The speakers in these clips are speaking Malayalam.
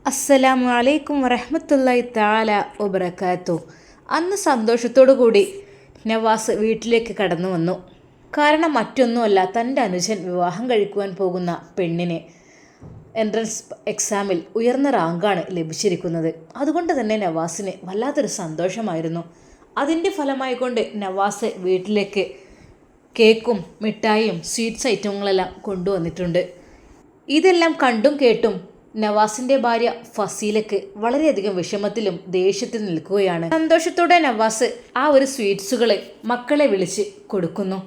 അസ്സലാമു അലൈക്കും വറഹ്മത്തുള്ളാഹി തആല വബറകാത്തു. അന്ന് സന്തോഷത്തോടു കൂടി നവാസ് വീട്ടിലേക്ക് കടന്നു വന്നു. കാരണം മറ്റൊന്നുമല്ല, തൻ്റെ അനുജൻ വിവാഹം കഴിക്കുവാൻ പോകുന്ന പെണ്ണിന് എൻട്രൻസ് എക്സാമിൽ ഉയർന്ന റാങ്കാണ് ലഭിച്ചിരിക്കുന്നത്. അതുകൊണ്ട് തന്നെ നവാസിന് വല്ലാത്തൊരു സന്തോഷമായിരുന്നു. അതിൻ്റെ ഫലമായിക്കൊണ്ട് നവാസ് വീട്ടിലേക്ക് കേക്കും മിഠായിയും സ്വീറ്റ്സ് ഐറ്റങ്ങളെല്ലാം കൊണ്ടുവന്നിട്ടുണ്ട്. ഇതെല്ലാം കണ്ടും കേട്ടും നവാസിൻ്റെ ഭാര്യ ഫസീലക്ക് വളരെയധികം വിഷമത്തിലും ദേഷ്യത്തിൽ നിൽക്കുകയാണ്. സന്തോഷത്തോടെ നവാസ് ആ ഒരു സ്വീറ്റ്സുകൾ മക്കളെ വിളിച്ച് കൊടുക്കുന്നു.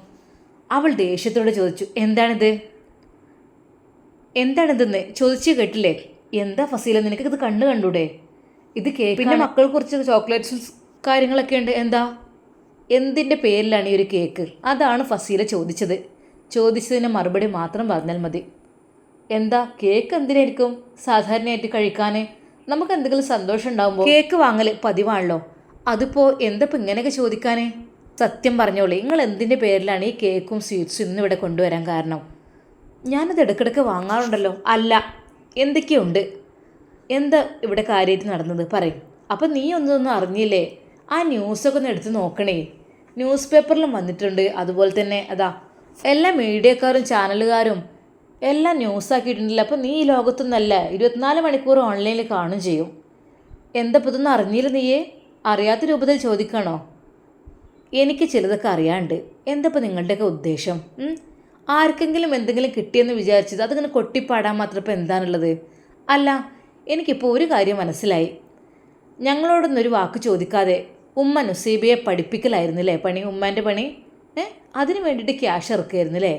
അവൾ ദേഷ്യത്തോടെ ചോദിച്ചു, എന്താണിതെന്ന് ചോദിച്ചു കേട്ടില്ലേ? എന്താ ഫസീല, നിനക്കിത് കണ്ടൂടെ? ഇത് കേക്ക്, പിന്നെ മക്കൾ കുറച്ച് ചോക്ലേറ്റ്സും കാര്യങ്ങളൊക്കെ ഉണ്ട്. എന്തിൻ്റെ പേരിലാണ് ഈ ഒരു കേക്ക്? അതാണ് ഫസീല ചോദിച്ചതിന് മറുപടി മാത്രം പറഞ്ഞാൽ മതി. എന്താ കേക്ക് എന്തിനായിരിക്കും സാധാരണയായിട്ട് കഴിക്കാൻ? നമുക്ക് എന്തെങ്കിലും സന്തോഷം ഉണ്ടാകുമ്പോൾ കേക്ക് വാങ്ങൽ പതിവാണല്ലോ. അതിപ്പോൾ എന്തപ്പോൾ ഇങ്ങനെയൊക്കെ ചോദിക്കാൻ? സത്യം പറഞ്ഞോളൂ, നിങ്ങൾ എന്തിൻ്റെ പേരിലാണ് ഈ കേക്കും സ്വീറ്റ്സും ഇന്നിവിടെ കൊണ്ടുവരാൻ കാരണം? ഞാനത് ഇടയ്ക്കിടയ്ക്ക് വാങ്ങാറുണ്ടല്ലോ. അല്ല, എന്തൊക്കെയുണ്ട്? എന്താ ഇവിടെ കാര്യമായിട്ട് നടന്നത് പറയും. അപ്പം നീ ഒന്നും അറിഞ്ഞില്ലേ? ആ ന്യൂസൊക്കെ ഒന്ന് എടുത്ത് നോക്കണേ. ന്യൂസ് പേപ്പറിലും വന്നിട്ടുണ്ട്. അതുപോലെ തന്നെ എല്ലാ മീഡിയക്കാരും ചാനലുകാരും എല്ലാം ന്യൂസാക്കിയിട്ടുണ്ടല്ലോ. അപ്പോൾ നീ ഈ ലോകത്തൊന്നല്ല, 24 മണിക്കൂർ ഓൺലൈനിൽ കാണും ചെയ്യും. എന്തപ്പോൾ ഇതൊന്നും അറിഞ്ഞില്ല? നീയേ അറിയാത്ത രൂപത്തിൽ ചോദിക്കണോ? എനിക്ക് ചിലതൊക്കെ അറിയാണ്ട്. എന്തപ്പോൾ നിങ്ങളുടെയൊക്കെ ഉദ്ദേശം? ആർക്കെങ്കിലും എന്തെങ്കിലും കിട്ടിയെന്ന് വിചാരിച്ചത് അതിങ്ങനെ കൊട്ടിപ്പാടാൻ മാത്രം ഇപ്പോൾ എന്താണുള്ളത്? അല്ല, എനിക്കിപ്പോൾ ഒരു കാര്യം മനസ്സിലായി. ഞങ്ങളോടൊന്നൊരു വാക്ക് ചോദിക്കാതെ ഉമ്മ നുസൈബയെ പഠിപ്പിക്കലായിരുന്നില്ലേ പണി? ഉമ്മാൻ്റെ പണി അതിന് വേണ്ടിയിട്ട് ക്യാഷ് ഇറക്കുമായിരുന്നില്ലേ?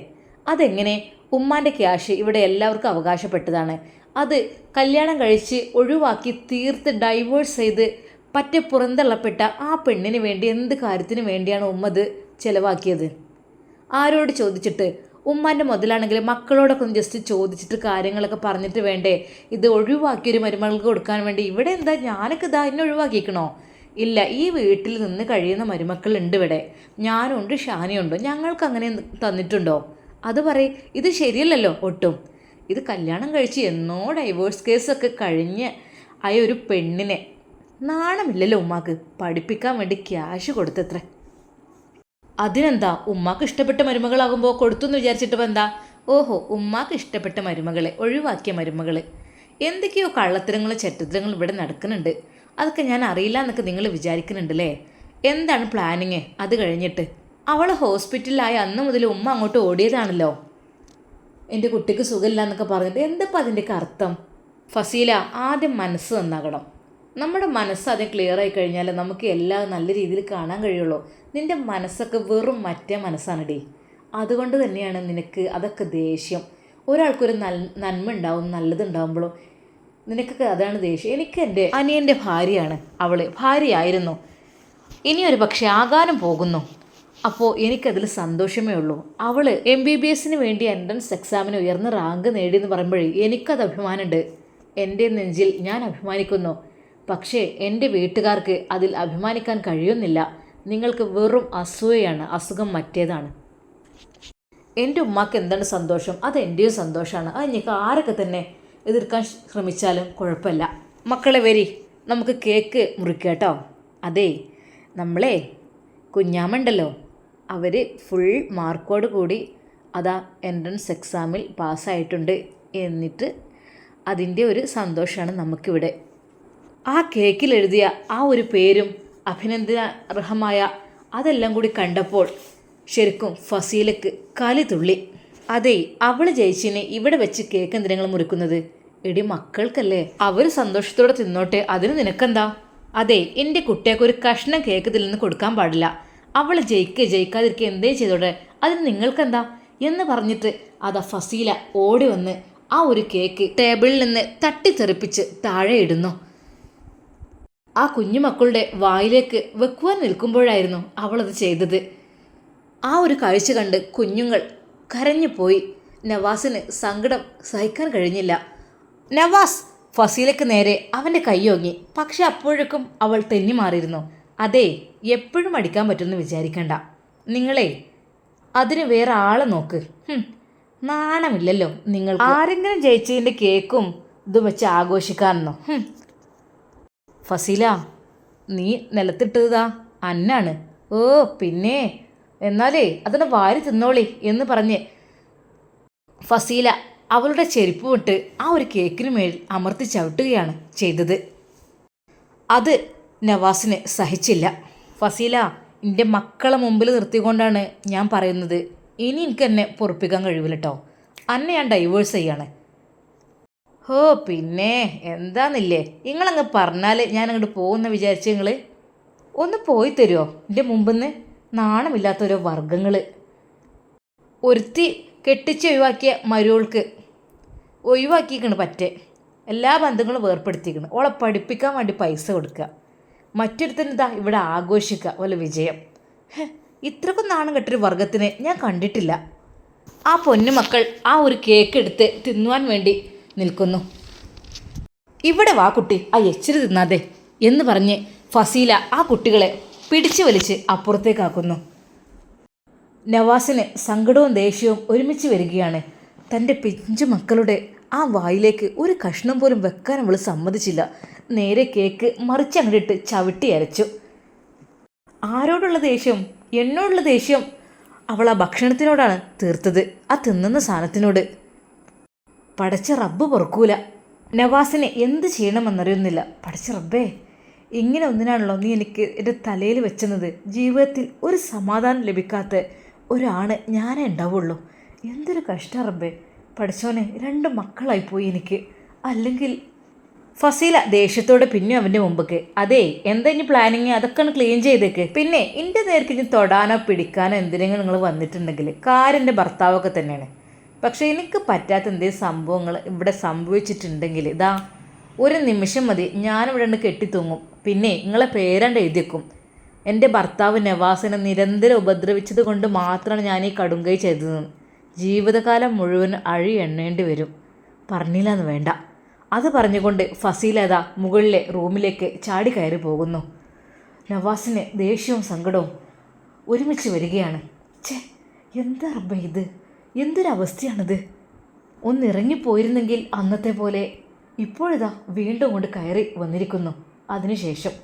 അതെങ്ങനെ? ഉമ്മാൻ്റെ ക്യാഷ് ഇവിടെ എല്ലാവർക്കും അവകാശപ്പെട്ടതാണ്. അത് കല്യാണം കഴിച്ച് ഒഴിവാക്കി തീർത്ത് ഡൈവേഴ്സ് ചെയ്ത് പറ്റെ പുറന്തള്ളപ്പെട്ട ആ പെണ്ണിന് വേണ്ടി എന്ത് കാര്യത്തിന് വേണ്ടിയാണ് ഉമ്മ ഇത് ചിലവാക്കിയത്? ആരോട് ചോദിച്ചിട്ട്? ഉമ്മാൻ്റെ മുതലാണെങ്കിൽ മക്കളോടൊക്കെ ഒന്ന് ജസ്റ്റ് ചോദിച്ചിട്ട് കാര്യങ്ങളൊക്കെ പറഞ്ഞിട്ട് വേണ്ടേ ഇത് ഒഴിവാക്കിയൊരു മരുമകൾക്ക് കൊടുക്കാൻ വേണ്ടി? ഇവിടെ എന്താ ഞാനൊക്കെ എന്നെ ഒഴിവാക്കിക്കണോ? ഇല്ല, ഈ വീട്ടിൽ നിന്ന് കഴിയുന്ന മരുമക്കളുണ്ട് ഇവിടെ. ഞാനുണ്ട്, ഷാനിയുണ്ട്. ഞങ്ങൾക്ക് അങ്ങനെ തന്നിട്ടുണ്ടോ? അത് പറയും. ഇത് ശരിയല്ലല്ലോ ഒട്ടും. ഇത് കല്യാണം കഴിച്ച് എന്നോ ഡൈവേഴ്സ് കേസൊക്കെ കഴിഞ്ഞ് ആയ ഒരു പെണ്ണിനെ നാണമില്ലല്ലോ ഉമ്മാക്ക് പഠിപ്പിക്കാൻ വേണ്ടി ക്യാഷ് കൊടുത്തത്രേ. അതിനെന്താ, ഉമ്മാക്ക് ഇഷ്ടപ്പെട്ട മരുമകളാകുമ്പോൾ കൊടുത്തു എന്ന് വിചാരിച്ചിട്ട് എന്താ? ഓഹോ, ഉമ്മാക്ക് ഇഷ്ടപ്പെട്ട മരുമകളെ ഒഴിവാക്കിയ മരുമകൾ. എന്തൊക്കെയോ കള്ളത്തരങ്ങളും ചെറ്റത്തരങ്ങളും ഇവിടെ നടക്കുന്നുണ്ട്. അതൊക്കെ ഞാൻ അറിയില്ല എന്നൊക്കെ നിങ്ങൾ വിചാരിക്കുന്നുണ്ടല്ലേ? എന്താണ് പ്ലാനിങ്? അത് കഴിഞ്ഞിട്ട് അവൾ ഹോസ്പിറ്റലിലായ അന്ന് മുതൽ ഉമ്മ അങ്ങോട്ട് ഓടിയതാണല്ലോ. എൻ്റെ കുട്ടിക്ക് സുഖമില്ല എന്നൊക്കെ പറഞ്ഞിട്ട്. എന്തപ്പോൾ അതിൻ്റെയൊക്കെ അർത്ഥം? ഫസീല, ആദ്യം മനസ്സ് നന്നാകണം. നമ്മുടെ മനസ്സ് ആദ്യം ക്ലിയർ ആയി കഴിഞ്ഞാൽ നമുക്ക് എല്ലാം നല്ല രീതിയിൽ കാണാൻ കഴിയുള്ളൂ. നിൻ്റെ മനസ്സൊക്കെ വെറും മറ്റേ മനസ്സാണ്. അതുകൊണ്ട് തന്നെയാണ് നിനക്ക് അതൊക്കെ ദേഷ്യം. ഒരാൾക്കൊരു നന്മ ഉണ്ടാവും, നല്ലതുണ്ടാവുമ്പോഴും നിനക്കൊക്കെ അതാണ് ദേഷ്യം. എനിക്ക് എൻ്റെ അനിയൻ്റെ ഭാര്യയാണ്. അവൾ ഭാര്യയായിരുന്നു, ഇനിയൊരു പക്ഷേ ആകാനും പോകുന്നു. അപ്പോൾ എനിക്കതിൽ സന്തോഷമേ ഉള്ളൂ. അവൾ MBBS വേണ്ടി എൻട്രൻസ് എക്സാമിന് ഉയർന്ന റാങ്ക് നേടിയെന്ന് പറയുമ്പോഴേ എനിക്കത് അഭിമാനമുണ്ട്. എൻ്റെ നെഞ്ചിൽ ഞാൻ അഭിമാനിക്കുന്നു. പക്ഷേ എൻ്റെ വീട്ടുകാർക്ക് അതിൽ അഭിമാനിക്കാൻ കഴിയുന്നില്ല. നിങ്ങൾക്ക് വെറും അസൂയയാണ്, അസുഖം മറ്റേതാണ്. എൻ്റെ ഉമ്മാക്ക് എന്താണ് സന്തോഷം, അത് എൻ്റെയും സന്തോഷമാണ്. അത് എനിക്ക് ആരൊക്കെ തന്നെ എതിർക്കാൻ ശ്രമിച്ചാലും കുഴപ്പമില്ല. മക്കളെ വരി, നമുക്ക് കേക്ക് മുറിക്കുക കേട്ടോ. അതേ, നമ്മളെ കുഞ്ഞാമ്മണ്ടല്ലോ, അവർ ഫുൾ മാർക്കോട് കൂടി എൻട്രൻസ് എക്സാമിൽ പാസ്സായിട്ടുണ്ട്. എന്നിട്ട് അതിൻ്റെ ഒരു സന്തോഷമാണ് നമുക്കിവിടെ. ആ കേക്കിൽ എഴുതിയ ആ ഒരു പേരും അഭിനന്ദനാർഹമായ അതെല്ലാം കൂടി കണ്ടപ്പോൾ ശരിക്കും ഫസീലക്ക് കലി തുള്ളി. അതേ, അവൾ ജയിച്ചിന് ഇവിടെ വെച്ച് കേക്ക് എന്തിനാ മുറിക്കുന്നത്? എടി മക്കൾക്കല്ലേ, അവർ സന്തോഷത്തോടെ തിന്നോട്ടെ, അതിന് നിനക്കെന്താ? അതെ, എൻ്റെ കുട്ടിയൊക്കെ ഒരു കഷ്ണം കേക്ക് ഇതിൽ നിന്ന് കൊടുക്കാൻ പാടില്ല. അവൾ ജയിക്കാതിരിക്കുക എന്തേ ചെയ്തോട്ടെ, അതിന് നിങ്ങൾക്കെന്താ എന്ന് പറഞ്ഞിട്ട് ഫസീല ഓടി വന്ന് ആ ഒരു കേക്ക് ടേബിളിൽ നിന്ന് തട്ടിത്തെറിപ്പിച്ച് താഴെ ഇടുന്നു. ആ കുഞ്ഞുമക്കളുടെ വായിലേക്ക് വെക്കുവാൻ നിൽക്കുമ്പോഴായിരുന്നു അവളത് ചെയ്തത്. ആ ഒരു കാഴ്ച കണ്ട് കുഞ്ഞുങ്ങൾ കരഞ്ഞു പോയി. നവാസിന് സങ്കടം സഹിക്കാൻ കഴിഞ്ഞില്ല. നവാസ് ഫസീലക്ക് നേരെ അവൻ്റെ കൈയോങ്ങി. പക്ഷെ അപ്പോഴേക്കും അവൾ തെന്നി മാറിയിരുന്നു. അതേ, എപ്പോഴും അടിക്കാൻ പറ്റുമെന്ന് വിചാരിക്കണ്ട. നിങ്ങളെ അതിന് വേറെ ആളെ നോക്ക്. നാണമില്ലല്ലോ നിങ്ങൾ. ആരെങ്കിലും ജയിച്ചതിൻ്റെ കേക്കും ഇതും വെച്ച് ആഘോഷിക്കാമെന്നോ? ഫസീല, നീ നിലത്തിട്ടതാ അന്നാണ്. ഓ പിന്നെ, എന്നാലേ അതിനെ വാരി തിന്നോളി എന്ന് പറഞ്ഞ് ഫസീല അവളുടെ ചെരുപ്പ് വിട്ട് ആ ഒരു കേക്കിന് മേൽ അമർത്തി ചവിട്ടുകയാണ് ചെയ്തത്. അത് നവാസിന് സഹിച്ചില്ല. ഫസീല, എൻ്റെ മക്കളെ മുമ്പിൽ നിർത്തിക്കൊണ്ടാണ് ഞാൻ പറയുന്നത്. ഇനി എനിക്ക് എന്നെ പൊറപ്പിക്കാൻ കഴിയില്ല കേട്ടോ. അന്നെ ഞാൻ ഡൈവേഴ്സ് ചെയ്യാണ്. ഓ പിന്നെ എന്താന്നില്ലേ, നിങ്ങളങ്ങ് പറഞ്ഞാൽ ഞാൻ അങ്ങോട്ട് പോകുന്ന വിചാരിച്ചു. നിങ്ങൾ ഒന്ന് പോയി തരുമോ എൻ്റെ മുമ്പിൽ? നാണമില്ലാത്തൊരോ വർഗങ്ങൾ. ഒരുത്തി കെട്ടിച്ച് ഒഴിവാക്കിയ മരുവൾക്ക് ഒഴിവാക്കിയിരിക്കണ് പറ്റേ. എല്ലാ ബന്ധങ്ങളും വേർപ്പെടുത്തിയിരിക്കണം. ഓളെ പഠിപ്പിക്കാൻ വേണ്ടി പൈസ കൊടുക്കുക, മറ്റൊരുത്തനിതാ ഇവിടെ ആഘോഷിക്കുക വല്ല വിജയം. ഇത്രക്കും നാണം കെട്ടൊരു വർഗത്തിനെ ഞാൻ കണ്ടിട്ടില്ല. ആ പൊന്നുമക്കൾ ആ ഒരു കേക്ക് എടുത്ത് തിന്നുവാൻ വേണ്ടി നിൽക്കുന്നു. ഇവിടെ വാ കുട്ടി, ആ എച്ചിരി തിന്നാതെ എന്ന് പറഞ്ഞ് ഫസീല ആ കുട്ടികളെ പിടിച്ചു വലിച്ച് അപ്പുറത്തേക്കാക്കുന്നു. നവാസിന് സങ്കടവും ദേഷ്യവും ഒരുമിച്ച് വരികയാണ്. തൻ്റെ പിഞ്ചു മക്കളുടെ ആ വായിലേക്ക് ഒരു കഷ്ണം പോലും വെക്കാൻ അവൾ സമ്മതിച്ചില്ല. നേരെ കേക്ക് മറിച്ചങ്ങടിട്ട് ചവിട്ടി അരച്ചു. ആരോടുള്ള ദേഷ്യം? എന്നോടുള്ള ദേഷ്യം അവൾ ആ ഭക്ഷണത്തിനോടാണ് തീർത്തത്, ആ തിന്നുന്ന സാധനത്തിനോട്. പടച്ച റബ്ബ് പൊറുക്കൂല. നവാസിനെ എന്ത് ചെയ്യണമെന്നറിയുന്നില്ല. പടച്ച റബ്ബേ, ഇങ്ങനെ ഒന്നിനാണല്ലോ നീ എനിക്ക് എൻ്റെ തലയിൽ വെച്ചത്. ജീവിതത്തിൽ ഒരു സമാധാനം ലഭിക്കാത്ത ഒരാണ് ഞാനേ ഉണ്ടാവുള്ളൂ. എന്തൊരു കഷ്ടം റബ്ബേ. പഠിച്ചോനെ, 2 മക്കളായിപ്പോയി എനിക്ക്. അല്ലെങ്കിൽ ഫസീല ദേഷ്യത്തോടെ പിന്നെ അവൻ്റെ മുമ്പൊക്കെ, അതേ എന്താ ഇനി പ്ലാനിങ്, അതൊക്കെ ഒന്ന് ക്ലീൻ ചെയ്തേക്ക്. പിന്നെ എൻ്റെ നേർക്ക് ഇനി തൊടാനോ പിടിക്കാനോ എന്തിനെങ്കിലും നിങ്ങൾ വന്നിട്ടുണ്ടെങ്കിൽ കാര്യം എൻ്റെ ഭർത്താവൊക്കെ തന്നെയാണ്. പക്ഷേ എനിക്ക് പറ്റാത്ത എന്തെങ്കിലും സംഭവങ്ങൾ ഇവിടെ സംഭവിച്ചിട്ടുണ്ടെങ്കിൽ ഇതാ ഒരു നിമിഷം മതി, ഞാനിവിടെ നിന്ന് കെട്ടിത്തൂങ്ങും. പിന്നെ നിങ്ങളെ പേരാണ്ട് എഴുതിയേക്കും. എൻ്റെ ഭർത്താവ് നവാസിനെ നിരന്തരം ഉപദ്രവിച്ചത് കൊണ്ട് മാത്രമാണ് ഞാൻ ഈ കടുങ്കൈ ചെയ്തതെന്ന്. ജീവിതകാലം മുഴുവൻ അഴി എണ്ണേണ്ടി വരും. പറഞ്ഞില്ലെന്ന് വേണ്ട. അത് പറഞ്ഞുകൊണ്ട് ഫസീലത മുകളിലെ റൂമിലേക്ക് ചാടി കയറി പോകുന്നു. നവാസിന് ദേഷ്യവും സങ്കടവും ഒരുമിച്ച് വരികയാണ്. ഛേ, എന്താ റബ്ബേ ഇത്, എന്തൊരവസ്ഥയാണിത്. ഒന്നിറങ്ങിപ്പോയിരുന്നെങ്കിൽ അന്നത്തെ പോലെ. ഇപ്പോഴിതാ വീണ്ടും കൊണ്ട് കയറി വന്നിരിക്കുന്നു. അതിനുശേഷം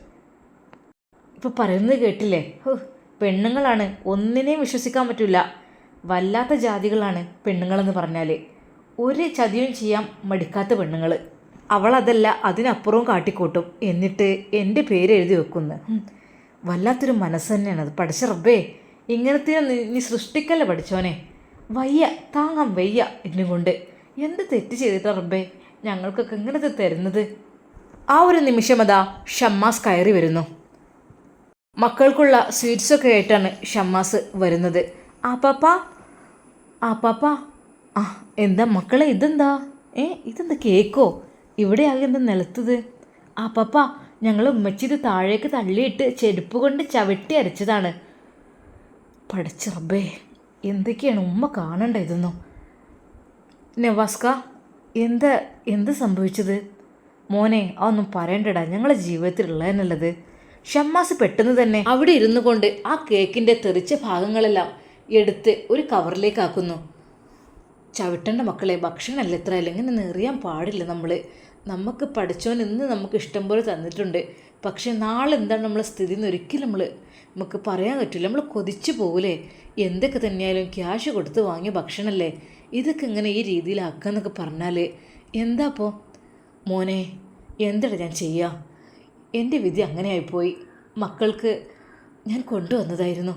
ഇപ്പോൾ പറയുന്നത് കേട്ടില്ലേ, പെണ്ണുങ്ങളാണ്, ഒന്നിനെയും വിശ്വസിക്കാൻ പറ്റില്ല. വല്ലാത്ത ജാതികളാണ് പെണ്ണുങ്ങളെന്ന് പറഞ്ഞാൽ. ഒരു ചതിയും ചെയ്യാൻ മടിക്കാത്ത പെണ്ണുങ്ങൾ. അവളതല്ല, അതിനപ്പുറവും കാട്ടിക്കൂട്ടും. എന്നിട്ട് എൻ്റെ പേര് എഴുതി വെക്കുന്നു. വല്ലാത്തൊരു മനസ്സ് തന്നെയാണത്. പഠിച്ച റബ്ബേ, ഇങ്ങനത്തെ നീ സൃഷ്ടിക്കല്ല പഠിച്ചോനെ. വയ്യ, താങ്ങാൻ വയ്യ എന്നെ കൊണ്ട്. എന്ത് തെറ്റ് ചെയ്തിട്ടാ റബ്ബേ ഞങ്ങൾക്കൊക്കെ ഇങ്ങനത്തെ തരുന്നത്. ആ ഒരു നിമിഷം അതാ ഷമ്മാസ് കയറി വരുന്നു. മക്കൾക്കുള്ള സ്വീറ്റ്സൊക്കെ ആയിട്ടാണ് ഷമ്മാസ് വരുന്നത്. പാപ്പാ ആ എന്താ മക്കളെ, ഇതെന്താ? ഇതെന്താ കേക്കോ? ഇവിടെ ആകെ എന്താ നിലത്തത്? പാപ്പാ, ഞങ്ങൾ ഉമ്മച്ചിത് താഴേക്ക് തള്ളിയിട്ട് ചെരുപ്പ് കൊണ്ട് ചവിട്ടി അരച്ചതാണ്. പഠിച്ച റബ്ബേ, എന്തൊക്കെയാണ് ഉമ്മ കാണണ്ട ഇതൊന്നും. നവാസ്ക, എന്താ സംഭവിച്ചത്? മോനെ, അതൊന്നും പറയണ്ടടാ, ഞങ്ങളെ ജീവിതത്തിലുള്ളതെന്നുള്ളത്. ഷമ്മാസ് പെട്ടെന്ന് തന്നെ അവിടെ ഇരുന്നു കൊണ്ട് ആ കേക്കിൻ്റെ തെറിച്ച ഭാഗങ്ങളെല്ലാം എടുത്ത് ഒരു കവറിലേക്ക് ആക്കുന്നു. ചവിട്ടേണ്ട മക്കളെ, ഭക്ഷണമല്ല എത്ര ആയാലും ഇങ്ങനെ നെറിയാൻ പാടില്ല. നമുക്ക് പഠിച്ചോൻ ഇന്ന് നമുക്ക് ഇഷ്ടം പോലെ തന്നിട്ടുണ്ട്. പക്ഷേ നാളെ എന്താണ് നമ്മളെ സ്ഥിതി എന്ന് ഒരിക്കലും നമുക്ക് പറയാൻ പറ്റില്ല. നമ്മൾ കൊതിച്ചു പോകൂലേ. എന്തൊക്കെ തന്നെയായാലും ക്യാഷ് കൊടുത്ത് വാങ്ങിയ ഭക്ഷണമല്ലേ, ഇതൊക്കെ ഇങ്ങനെ ഈ രീതിയിലാക്കാന്നൊക്കെ പറഞ്ഞാൽ എന്താപ്പോൾ മോനെ? എന്താണ് ഞാൻ ചെയ്യുക? എൻ്റെ വിധി അങ്ങനെ ആയിപ്പോയി. മക്കൾക്ക് ഞാൻ കൊണ്ടുവന്നതായിരുന്നു.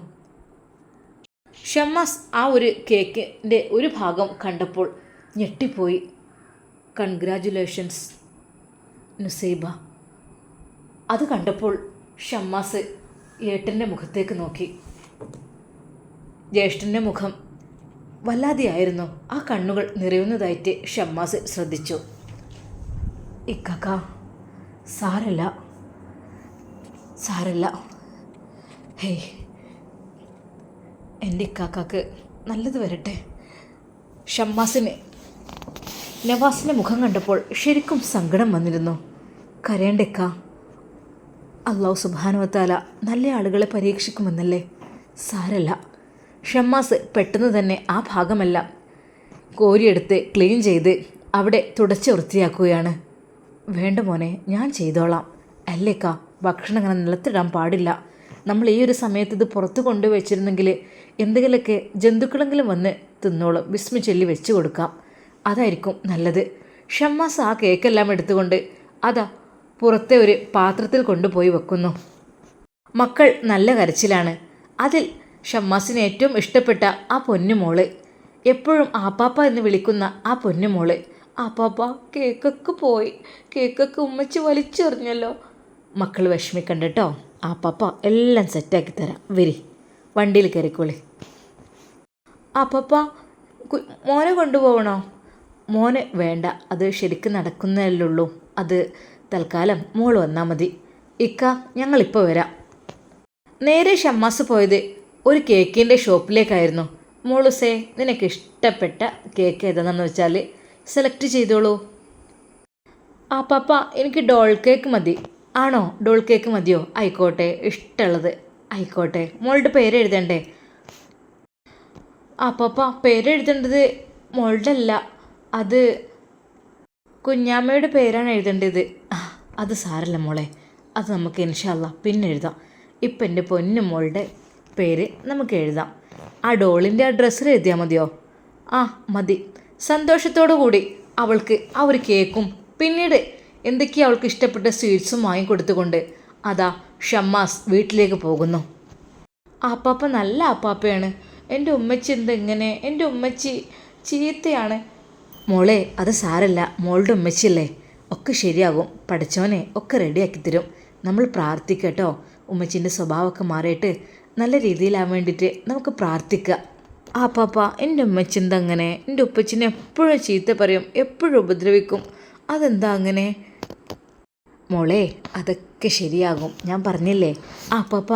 ഷമ്മാസ് ആ ഒരു കേക്കിൻ്റെ ഒരു ഭാഗം കണ്ടപ്പോൾ ഞെട്ടിപ്പോയി. കൺഗ്രാജുലേഷൻസ് നുസൈബ. അത് കണ്ടപ്പോൾ ഷമ്മാസ് ഏട്ടൻ്റെ മുഖത്തേക്ക് നോക്കി. ജ്യേഷ്ഠൻ്റെ മുഖം വല്ലാതെയായിരുന്നു. ആ കണ്ണുകൾ നിറയുന്നതായിട്ട് ഷമ്മാസ് ശ്രദ്ധിച്ചു. ഇക്കാക്ക, സാരല്ല. ഹേയ്, എൻ്റെ ഇക്കാക്കാക്ക് നല്ലത് വരട്ടെ. ഷമ്മാസിന് നവാസിൻ്റെ മുഖം കണ്ടപ്പോൾ ശരിക്കും സങ്കടം വന്നിരുന്നു. കരയണ്ടേക്ക, അല്ലാഹു സുബ്ഹാനഹു വ തആല നല്ല ആളുകളെ പരീക്ഷിക്കുമെന്നല്ലേ. സാരല്ല. ഷമ്മാസ് പെട്ടെന്ന് തന്നെ ആ ഭാഗമെല്ലാം കോരിയെടുത്ത് ക്ലീൻ ചെയ്ത് അവിടെ തുടച്ച് വൃത്തിയാക്കുകയാണ്. വേണ്ട മോനെ, ഞാൻ ചെയ്തോളാം. അല്ലേക്കാ, ഭക്ഷണം അങ്ങനെ നിലത്തിടാൻ പാടില്ല. നമ്മൾ ഈ ഒരു സമയത്ത് ഇത് പുറത്ത് കൊണ്ടുവച്ചിരുന്നെങ്കിൽ എന്തെങ്കിലുമൊക്കെ ജന്തുക്കളെങ്കിലും വന്ന് തിന്നോളും. വിസ്മി ചൊല്ലി വെച്ച് കൊടുക്കാം, അതായിരിക്കും നല്ലത്. ഷമ്മാസ് ആ കേക്കെല്ലാം എടുത്തുകൊണ്ട് അതാ പുറത്തെ ഒരു പാത്രത്തിൽ കൊണ്ടുപോയി വെക്കുന്നു. മക്കൾ നല്ല കരച്ചിലാണ്. അതിൽ ഷമ്മാസിന് ഏറ്റവും ഇഷ്ടപ്പെട്ട ആ പൊന്നുമോള്, എപ്പോഴും ആപ്പാപ്പ എന്ന് വിളിക്കുന്ന ആ പൊന്നുമോള്. ആപ്പാപ്പ, കേക്കൊക്കെ പോയി, കേക്കൊക്കെ ഉമ്മച്ചി വലിച്ചെറിഞ്ഞല്ലോ. മക്കൾ വിഷമിക്കണ്ട കേട്ടോ, ആപ്പാപ്പ എല്ലാം സെറ്റാക്കി തരാം. വരി, വണ്ടിയിൽ കയറിക്കോളി. ആപ്പാപ്പ, മോനെ കൊണ്ടുപോകണോ? മോനെ വേണ്ട, അത് ശരിക്കും നടക്കുന്നതല്ലുള്ളൂ. അത് തൽക്കാലം മോൾ വന്നാൽ മതി. ഇക്ക, ഞങ്ങളിപ്പോൾ വരാം. നേരെ ഷമ്മാസ് പോയത് ഒരു കേക്കിൻ്റെ ഷോപ്പിലേക്കായിരുന്നു. മോളുസേ, നിനക്ക് ഇഷ്ടപ്പെട്ട കേക്ക് ഏതാണെന്ന് വെച്ചാൽ സെലക്ട് ചെയ്തോളൂ. പാപ്പ, എനിക്ക് ഡോൾ കേക്ക് മതി. ആണോ, ഡോൾ കേക്ക് മതിയോ? ആയിക്കോട്ടെ, ഇഷ്ടമുള്ളത് ആയിക്കോട്ടെ. മോളുടെ പേര് എഴുതണ്ടേ? പാപ്പ, പേരെഴുതേണ്ടത് മോളുടെ അല്ല, അത് കുഞ്ഞാമ്മയുടെ പേരാണ് എഴുതേണ്ടത്. അത് സാരല്ല മോളെ, അത് നമുക്ക് ഇൻഷാ അല്ലാ പിന്നെ എഴുതാം. ഇപ്പം എൻ്റെ പൊന്നു മോളുടെ പേര് നമുക്ക് എഴുതാം. ആ ഡോളിൻ്റെ ആ ഡ്രസ്സിൽ എഴുതിയാൽ മതിയോ? ആ മതി. സന്തോഷത്തോടു കൂടി അവൾക്ക് ആ ഒരു കേക്കും പിന്നീട് എന്തൊക്കെയാണ് അവൾക്ക് ഇഷ്ടപ്പെട്ട സ്വീറ്റ്സും വാങ്ങിക്കൊടുത്തുകൊണ്ട് അതാ ഷമ്മാസ് വീട്ടിലേക്ക് പോകുന്നു. ആപ്പാപ്പ നല്ല ആപ്പാപ്പയാണ്. എൻ്റെ ഉമ്മച്ചി എന്തെങ്ങനെ, എൻ്റെ ഉമ്മച്ചി ചീത്തയാണ്. മോളെ, അത് സാരല്ല, മോളുടെ ഉമ്മച്ചിയല്ലേ, ഒക്കെ ശരിയാകും. പഠിച്ചവനെ ഒക്കെ റെഡിയാക്കി തരും. നമ്മൾ പ്രാർത്ഥിക്കട്ടോ, ഉമ്മച്ചിൻ്റെ സ്വഭാവമൊക്കെ മാറിയിട്ട് നല്ല രീതിയിലാവാൻ വേണ്ടിയിട്ട് നമുക്ക് പ്രാർത്ഥിക്കുക. പാപ്പ, എൻ്റെ ഉമ്മച്ചി എന്താ അങ്ങനെ? എൻ്റെ ഉപ്പച്ചിനെ എപ്പോഴും ചീത്ത പറയും, എപ്പോഴും ഉപദ്രവിക്കും. അതെന്താ അങ്ങനെ? മോളെ, അതൊക്കെ ശരിയാകും. ഞാൻ പറഞ്ഞില്ലേ. പാപ്പ,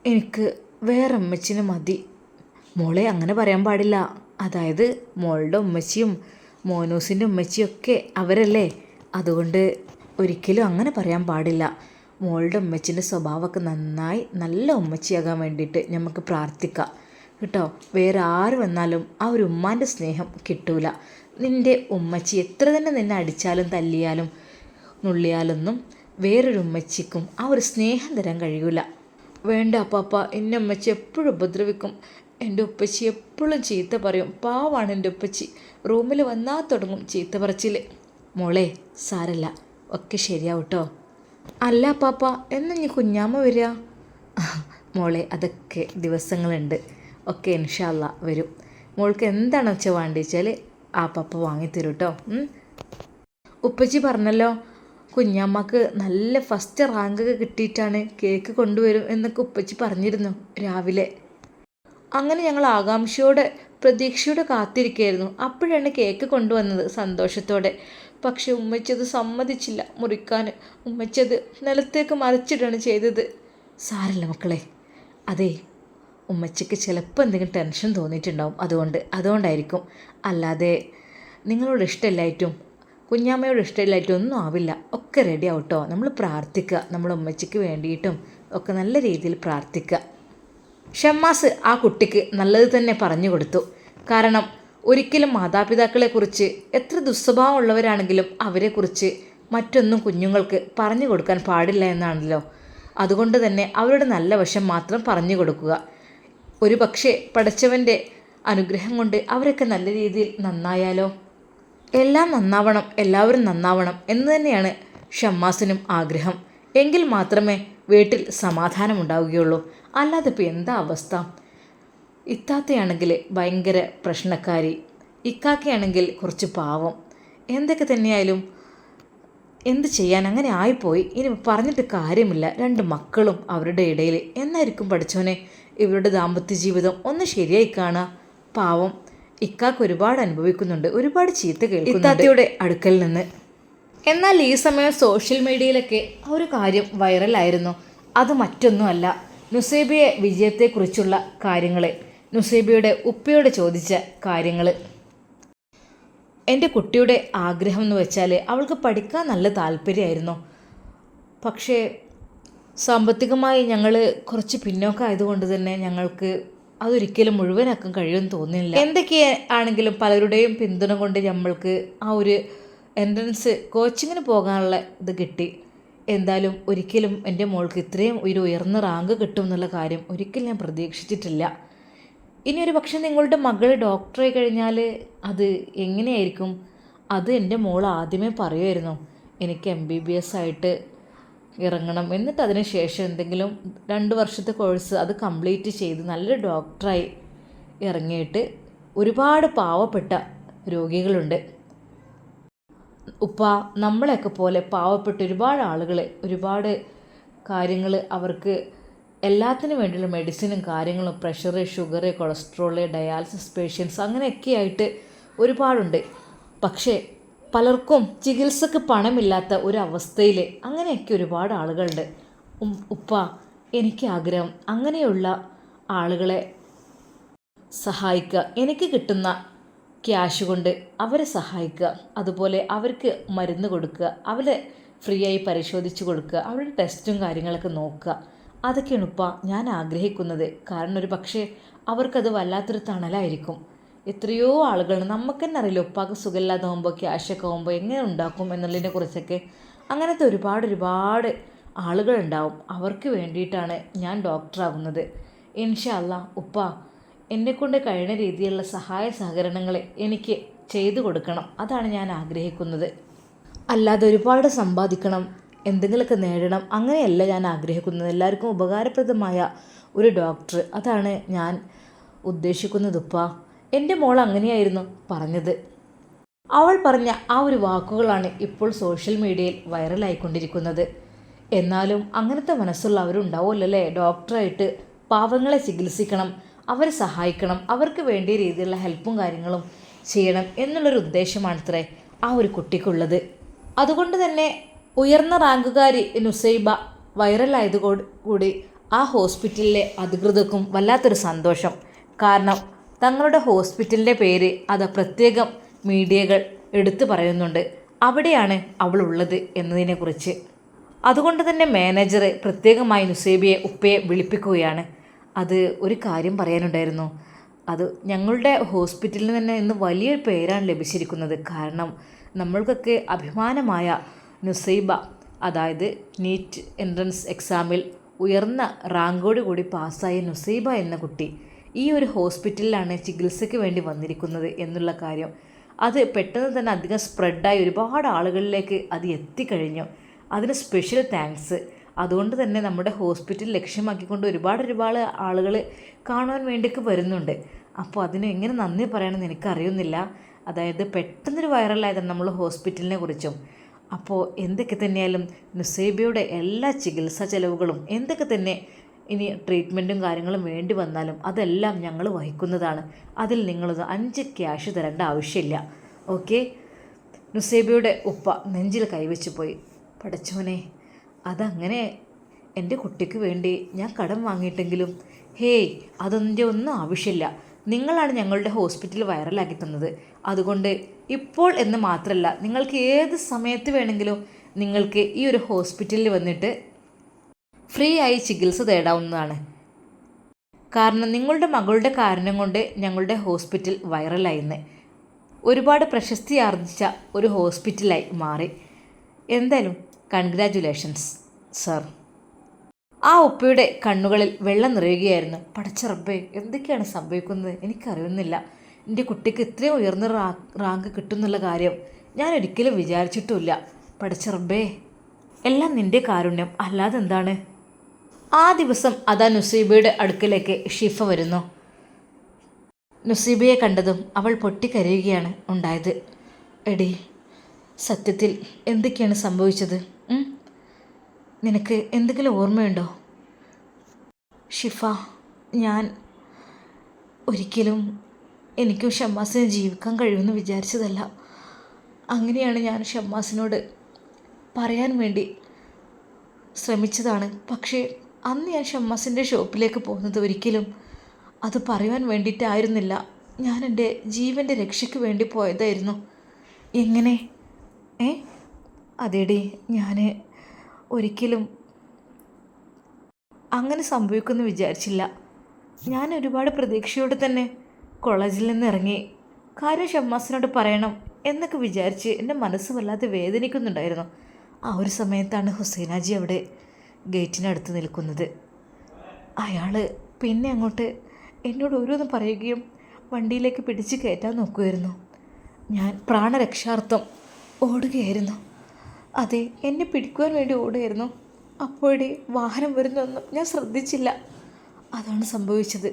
എനിക്ക് വേറെ ഉമ്മച്ചിനെ മതി. മോളെ, അങ്ങനെ പറയാൻ പാടില്ല. അതായത് മോളുടെ ഉമ്മച്ചിയും മോനൂസിൻ്റെ ഉമ്മച്ചിയൊക്കെ അവരല്ലേ, അതുകൊണ്ട് ഒരിക്കലും അങ്ങനെ പറയാൻ പാടില്ല. മോളുടെ ഉമ്മച്ചിൻ്റെ സ്വഭാവമൊക്കെ നന്നായി നല്ല ഉമ്മച്ചിയാകാൻ വേണ്ടിയിട്ട് നമുക്ക് പ്രാർത്ഥിക്കാം കേട്ടോ. വേറെ ആര് വന്നാലും ആ ഒരു ഉമ്മാൻ്റെ സ്നേഹം കിട്ടൂല. നിൻ്റെ ഉമ്മച്ചി എത്ര തന്നെ നിന്നെ അടിച്ചാലും തല്ലിയാലും നുള്ളിയാലൊന്നും വേറൊരു ഉമ്മച്ചിക്കും ആ ഒരു സ്നേഹം തരാൻ കഴിയൂല. വേണ്ട പാപ്പ, എൻ്റെ ഉമ്മച്ചി എപ്പോഴും ഉപദ്രവിക്കും. എൻ്റെ ഉപ്പച്ചി എപ്പോഴും ചീത്ത പറയും. പാവാണ് എൻ്റെ ഉപ്പച്ചി. റൂമിൽ വന്നാൽ തുടങ്ങും ചീത്ത പറച്ചിൽ. മോളെ, സാരല്ല, ഒക്കെ ശരിയാവും കേട്ടോ. അല്ല പാപ്പ, എന്നാ ഇനി കുഞ്ഞാമ്മ വരിക? മോളെ, അതൊക്കെ ദിവസങ്ങളുണ്ട്. ഒക്കെ ഇൻഷാ അല്ലാ വരും. മോൾക്ക് എന്താണെന്ന് വെച്ചാൽ വേണ്ടിച്ചാൽ ആ പാപ്പ വാങ്ങിത്തരും കേട്ടോ. ഉപ്പച്ചി പറഞ്ഞല്ലോ, കുഞ്ഞാമ്മക്ക് നല്ല ഫസ്റ്റ് റാങ്കൊക്കെ കിട്ടിയിട്ടാണ് കേക്ക് കൊണ്ടുവരും എന്നൊക്കെ ഉപ്പച്ചി പറഞ്ഞിരുന്നു രാവിലെ. അങ്ങനെ ഞങ്ങൾ ആകാംക്ഷയോടെ പ്രതീക്ഷയോടെ കാത്തിരിക്കുകയായിരുന്നു. അപ്പോഴാണ് കേക്ക് കൊണ്ടുവന്നത് സന്തോഷത്തോടെ. പക്ഷെ ഉമ്മച്ചി അത് സമ്മതിച്ചില്ല മുറിക്കാൻ. ഉമ്മച്ചി അത് നിലത്തേക്ക് മറിച്ചിട്ടാണ് ചെയ്തത്. സാരല്ല മക്കളെ, അതെ, ഉമ്മച്ചിക്ക് ചിലപ്പോൾ എന്തെങ്കിലും ടെൻഷൻ തോന്നിയിട്ടുണ്ടാവും, അതുകൊണ്ടായിരിക്കും. അല്ലാതെ നിങ്ങളോട് ഇഷ്ടമില്ലായിട്ടും കുഞ്ഞാമ്മയോട് ഇഷ്ടമില്ലായിട്ടും ഒന്നും ആവില്ല. ഒക്കെ റെഡി ആവട്ടോ. നമ്മൾ പ്രാർത്ഥിക്കുക, നമ്മൾ ഉമ്മച്ചിക്ക് വേണ്ടിയിട്ടും ഒക്കെ നല്ല രീതിയിൽ പ്രാർത്ഥിക്കുക. ഷമ്മാസ് ആ കുട്ടിക്ക് നല്ലത് തന്നെ പറഞ്ഞു കൊടുത്തു. കാരണം ഒരിക്കലും മാതാപിതാക്കളെക്കുറിച്ച് എത്ര ദുസ്വഭാവമുള്ളവരാണെങ്കിലും അവരെക്കുറിച്ച് മറ്റൊന്നും കുഞ്ഞുങ്ങൾക്ക് പറഞ്ഞു കൊടുക്കാൻ പാടില്ല എന്നാണല്ലോ. അതുകൊണ്ട് തന്നെ അവരുടെ നല്ല വശം മാത്രം പറഞ്ഞു കൊടുക്കുക. ഒരു പക്ഷേ പഠിച്ചവൻ്റെ അനുഗ്രഹം കൊണ്ട് അവരൊക്കെ നല്ല രീതിയിൽ നന്നായാലോ. എല്ലാം നന്നാവണം, എല്ലാവരും നന്നാവണം എന്ന് തന്നെയാണ് ഷമ്മാസിനും ആഗ്രഹം. എങ്കിൽ മാത്രമേ വീട്ടിൽ സമാധാനമുണ്ടാവുകയുള്ളൂ. അല്ലാതെ ഇപ്പോൾ എന്താ അവസ്ഥ? ഇത്താത്തയാണെങ്കിൽ ഭയങ്കര പ്രശ്നക്കാരി, ഇക്കാക്കയാണെങ്കിൽ കുറച്ച് പാവം. എന്തൊക്കെ തന്നെയായാലും എന്ത് ചെയ്യാൻ, അങ്ങനെ ആയിപ്പോയി. ഇനി പറഞ്ഞിട്ട് കാര്യമില്ല. രണ്ട് മക്കളും അവരുടെ ഇടയിൽ എന്നായിരിക്കും പഠിച്ചോനെ ഇവരുടെ ദാമ്പത്യ ജീവിതം ഒന്ന് ശരിയായി കാണുക. പാവം ഇക്കാക്ക് ഒരുപാട് അനുഭവിക്കുന്നുണ്ട്, ഒരുപാട് ചീത്ത കേൾക്കുന്നുണ്ട് ഇത്താത്തയുടെ അടുക്കൽ നിന്ന്. എന്നാൽ ഈ സമയം സോഷ്യൽ മീഡിയയിലൊക്കെ ഒരു കാര്യം വൈറലായിരുന്നു. അത് മറ്റൊന്നുമല്ല, നുസൈബയെ വിജയത്തെക്കുറിച്ചുള്ള കാര്യങ്ങൾ, നുസൈബയുടെ ഉപ്പയോട് ചോദിച്ച കാര്യങ്ങൾ. എൻ്റെ കുട്ടിയുടെ ആഗ്രഹം എന്ന് വെച്ചാൽ അവൾക്ക് പഠിക്കാൻ നല്ല താല്പര്യമായിരുന്നു. പക്ഷേ സാമ്പത്തികമായി ഞങ്ങൾ കുറച്ച് പിന്നോക്കമായതുകൊണ്ട് തന്നെ ഞങ്ങൾക്ക് അതൊരിക്കലും മുഴുവനാക്കാൻ കഴിയുമെന്ന് തോന്നുന്നില്ല. എന്തൊക്കെ ആണെങ്കിലും പലരുടെയും പിന്തുണ കൊണ്ട് നമ്മൾക്ക് ആ ഒരു എൻട്രൻസ് കോച്ചിങ്ങിന് പോകാനുള്ള ഇത് കിട്ടി. എന്തായാലും ഒരിക്കലും എൻ്റെ മോൾക്ക് ഇത്രയും ഒരു ഉയർന്ന റാങ്ക് കിട്ടും എന്നുള്ള കാര്യം ഒരിക്കലും ഞാൻ പ്രതീക്ഷിച്ചിട്ടില്ല. ഇനി ഒരു പക്ഷേ നിങ്ങളുടെ മകൾ ഡോക്ടറായി കഴിഞ്ഞാൽ അത് എങ്ങനെയായിരിക്കും? അത് എൻ്റെ മോൾ ആദ്യമേ പറയുമായിരുന്നു, എനിക്ക് MBBS ആയിട്ട് ഇറങ്ങണം, എന്നിട്ട് അതിന് ശേഷം എന്തെങ്കിലും 2 വർഷത്തെ കോഴ്സ് അത് കംപ്ലീറ്റ് ചെയ്ത് നല്ലൊരു ഡോക്ടറായി ഇറങ്ങിയിട്ട് ഒരുപാട് പാവപ്പെട്ട രോഗികളുണ്ട് ഉപ്പ. നമ്മളെയൊക്കെ പോലെ പാവപ്പെട്ട ഒരുപാട് ആളുകൾ ഒരുപാട് കാര്യങ്ങൾ അവർക്ക് എല്ലാത്തിനും വേണ്ടിയുള്ള മെഡിസിനും കാര്യങ്ങളും pressure, sugar, cholesterol, dialysis patients അങ്ങനെയൊക്കെ ആയിട്ട് ഒരുപാടുണ്ട്. പക്ഷേ പലർക്കും ചികിത്സക്ക് പണമില്ലാത്ത ഒരവസ്ഥയിൽ അങ്ങനെയൊക്കെ ഒരുപാട് ആളുകളുണ്ട് ഉപ്പ. എനിക്ക് ആഗ്രഹം അങ്ങനെയുള്ള ആളുകളെ സഹായിക്കുക, എനിക്ക് കിട്ടുന്ന ക്യാഷ് കൊണ്ട് അവരെ സഹായിക്കുക, അതുപോലെ അവർക്ക് മരുന്ന് കൊടുക്കുക, അവരെ ഫ്രീ ആയി പരിശോധിച്ച് കൊടുക്കുക, അവരുടെ ടെസ്റ്റും കാര്യങ്ങളൊക്കെ നോക്കുക. അതൊക്കെയാണ് ഉപ്പ ഞാൻ ആഗ്രഹിക്കുന്നത്. കാരണം ഒരു പക്ഷേ അവർക്കത് വല്ലാത്തൊരു തണലായിരിക്കും. എത്രയോ ആളുകൾ നമുക്ക് തന്നെ അറിയില്ല ഉപ്പാക്ക് സുഖമില്ലാതാകുമ്പോൾ ക്യാഷൊക്കെ ആകുമ്പോൾ എങ്ങനെ ഉണ്ടാക്കും എന്നുള്ളതിനെ കുറിച്ചൊക്കെ. അങ്ങനത്തെ ഒരുപാട് ആളുകളുണ്ടാവും. അവർക്ക് വേണ്ടിയിട്ടാണ് ഞാൻ ഡോക്ടറാകുന്നത്. ഇൻഷാ അല്ലാ ഉപ്പ എന്നെക്കൊണ്ട് കഴിയുന്ന രീതിയിലുള്ള സഹായ സഹകരണങ്ങൾ എനിക്ക് ചെയ്തു കൊടുക്കണം. അതാണ് ഞാൻ ആഗ്രഹിക്കുന്നത്. അല്ലാതെ ഒരുപാട് സമ്പാദിക്കണം, എന്തെങ്കിലുമൊക്കെ നേടണം അങ്ങനെയല്ല ഞാൻ ആഗ്രഹിക്കുന്നത്. എല്ലാവർക്കും ഉപകാരപ്രദമായ ഒരു ഡോക്ടർ, അതാണ് ഞാൻ ഉദ്ദേശിക്കുന്നത് ഉപ്പ. എൻ്റെ മോൾ അങ്ങനെയായിരുന്നു പറഞ്ഞത്. അവൾ പറഞ്ഞ ആ ഒരു വാക്കുകളാണ് ഇപ്പോൾ സോഷ്യൽ മീഡിയയിൽ വൈറലായിക്കൊണ്ടിരിക്കുന്നത്. എന്നാലും അങ്ങനത്തെ മനസ്സുള്ളവരുണ്ടാവുമല്ലോ അല്ലേ, ഡോക്ടറായിട്ട് പാവങ്ങളെ ചികിത്സിക്കണം, അവരെ സഹായിക്കണം, അവർക്ക് വേണ്ടിയ രീതിയിലുള്ള ഹെൽപ്പും കാര്യങ്ങളും ചെയ്യണം എന്നുള്ളൊരു ഉദ്ദേശമാണത്രേ ആ ഒരു കുട്ടിക്കുള്ളത്. അതുകൊണ്ട് തന്നെ ഉയർന്ന റാങ്കുകാരി നുസൈബ വൈറലായതുകൂടി ആ ഹോസ്പിറ്റലിലെ അധികൃതർക്കും വല്ലാത്തൊരു സന്തോഷം. കാരണം തങ്ങളുടെ ഹോസ്പിറ്റലിൻ്റെ പേര് അത് പ്രത്യേകം മീഡിയകൾ എടുത്തു പറയുന്നുണ്ട്, അവിടെയാണ് അവൾ ഉള്ളത് എന്നതിനെക്കുറിച്ച്. അതുകൊണ്ട് തന്നെ മാനേജർ പ്രത്യേകമായി നുസൈബയെ ഉപ്പയെ വിളിപ്പിക്കുകയാണ്. അത് ഒരു കാര്യം പറയാനുണ്ടായിരുന്നു. അത് ഞങ്ങളുടെ ഹോസ്പിറ്റലിന് തന്നെ ഇന്ന് വലിയൊരു പേരാണ് ലഭിച്ചിരിക്കുന്നത്. കാരണം നമ്മൾക്കൊക്കെ അഭിമാനമായ നുസൈബ, അതായത് നീറ്റ് എൻട്രൻസ് എക്സാമിൽ ഉയർന്ന റാങ്കോട് കൂടി പാസ്സായ നുസൈബ എന്ന കുട്ടി ഈ ഒരു ഹോസ്പിറ്റലിലാണ് ചികിത്സയ്ക്ക് വേണ്ടി വന്നിരിക്കുന്നത് എന്നുള്ള കാര്യം അത് പെട്ടെന്ന് തന്നെ അധികം സ്പ്രെഡായി ഒരുപാട് ആളുകളിലേക്ക് അത് എത്തിക്കഴിഞ്ഞു. അതിന് സ്പെഷ്യൽ താങ്ക്സ്. അതുകൊണ്ട് തന്നെ നമ്മുടെ ഹോസ്പിറ്റൽ ലക്ഷ്യമാക്കിക്കൊണ്ട് ഒരുപാട് ആളുകൾ കാണുവാൻ വേണ്ടിയൊക്കെ വരുന്നുണ്ട്. അപ്പോൾ അതിന് എങ്ങനെ നന്ദി പറയണമെന്ന് എനിക്കറിയുന്നില്ല. അതായത് പെട്ടെന്നൊരു വൈറലായതാണ് നമ്മൾ ഹോസ്പിറ്റലിനെ കുറിച്ചും. അപ്പോൾ എന്തൊക്കെ തന്നെയായാലും നുസൈബയുടെ എല്ലാ ചികിത്സാ ചെലവുകളും എന്തൊക്കെ തന്നെ ഇനി ട്രീറ്റ്മെൻറ്റും കാര്യങ്ങളും വേണ്ടി വന്നാലും അതെല്ലാം ഞങ്ങൾ വഹിക്കുന്നതാണ്. അതിൽ നിങ്ങളത് 5 ക്യാഷ് തരേണ്ട ആവശ്യമില്ല. ഓക്കെ. നുസൈബയുടെ ഉപ്പ നെഞ്ചിൽ കൈവച്ച് പോയി. പടച്ചോനെ, അതങ്ങനെ എൻ്റെ കുട്ടിക്ക് വേണ്ടി ഞാൻ കടം വാങ്ങിയിട്ടെങ്കിലും ഹേയ് അതൊൻ്റെ ഒന്നും ആവശ്യമില്ല. നിങ്ങളാണ് ഞങ്ങളുടെ ഹോസ്പിറ്റൽ വൈറലാക്കി തന്നത്. അതുകൊണ്ട് ഇപ്പോൾ എന്ന് മാത്രമല്ല, നിങ്ങൾക്ക് ഏത് സമയത്ത് വേണമെങ്കിലും നിങ്ങൾക്ക് ഈ ഒരു ഹോസ്പിറ്റലിൽ വന്നിട്ട് ഫ്രീ ആയി ചികിത്സ തേടാവുന്നതാണ്. കാരണം നിങ്ങളുടെ മകളുടെ കാരണം കൊണ്ട് ഞങ്ങളുടെ ഹോസ്പിറ്റൽ വൈറലായിന്ന് ഒരുപാട് പ്രശസ്തി ആർജിച്ച ഒരു ഹോസ്പിറ്റലായി മാറി. എന്തായാലും കൺഗ്രാജുലേഷൻസ് സർ. ആ ഉപ്പയുടെ കണ്ണുകളിൽ വെള്ളം നിറയുകയായിരുന്നു. പടച്ച റബ്ബേ, എന്തൊക്കെയാണ് സംഭവിക്കുന്നത് എനിക്കറിയുന്നില്ല. എൻ്റെ കുട്ടിക്ക് ഇത്രയും ഉയർന്ന റാങ്ക് കിട്ടുന്നുള്ള കാര്യം ഞാൻ ഒരിക്കലും വിചാരിച്ചിട്ടുമില്ല. പടച്ച റബ്ബേ, എല്ലാം നിൻ്റെ കാരുണ്യം, അല്ലാതെ എന്താണ്. ആ ദിവസം അതാ നുസൈബയുടെ അടുക്കലേക്ക് ഷിഫ വരുന്നു. നുസൈബയെ കണ്ടതും അവൾ പൊട്ടിക്കരയുകയാണ് ഉണ്ടായത്. എടി, സത്യത്തിൽ എന്തൊക്കെയാണ് സംഭവിച്ചത്? നിനക്ക് എന്തെങ്കിലും ഓർമ്മയുണ്ടോ? ഷിഫ, ഞാൻ ഒരിക്കലും എനിക്കും ഷമ്മാസിനെ ജീവിക്കാൻ കഴിയുമെന്ന് വിചാരിച്ചതല്ല. അങ്ങനെയാണ് ഞാൻ ഷമ്മാസിനോട് പറയാൻ വേണ്ടി ശ്രമിച്ചതാണ്. പക്ഷേ അന്ന് ഞാൻ ഷമ്മാസിൻ്റെ ഷോപ്പിലേക്ക് പോകുന്നത് ഒരിക്കലും അത് പറയുവാൻ വേണ്ടിയിട്ടായിരുന്നില്ല. ഞാൻ എൻ്റെ ജീവൻ്റെ രക്ഷയ്ക്ക് വേണ്ടി പോയതായിരുന്നു. എങ്ങനെ? അതേടി, ഞാൻ ഒരിക്കലും അങ്ങനെ സംഭവിക്കുമെന്ന് വിചാരിച്ചില്ല. ഞാൻ ഒരുപാട് പ്രതീക്ഷയോടെ തന്നെ കോളേജിൽ നിന്ന് ഇറങ്ങി. കാര്യം ഷമ്മാസിനോട് പറയണം എന്നൊക്കെ വിചാരിച്ച് എൻ്റെ മനസ്സ് വല്ലാതെ വേദനിക്കുന്നുണ്ടായിരുന്നു. ആ ഒരു സമയത്താണ് ഹുസൈനാജി അവിടെ ഗേറ്റിനടുത്ത് നിൽക്കുന്നത്. അയാൾ പിന്നെ അങ്ങോട്ട് എന്നോട് ഓരോന്ന് പറയുകയും വണ്ടിയിലേക്ക് പിടിച്ച് കയറ്റാൻ നോക്കുമായിരുന്നു. ഞാൻ പ്രാണരക്ഷാർത്ഥം ഓടുകയായിരുന്നു. അതെ, എന്നെ പിടിക്കുവാൻ വേണ്ടി ഓടുകയായിരുന്നു. അപ്പോഴേ വാഹനം വരുന്നൊന്നും ഞാൻ ശ്രദ്ധിച്ചില്ല. അതാണ് സംഭവിച്ചത്.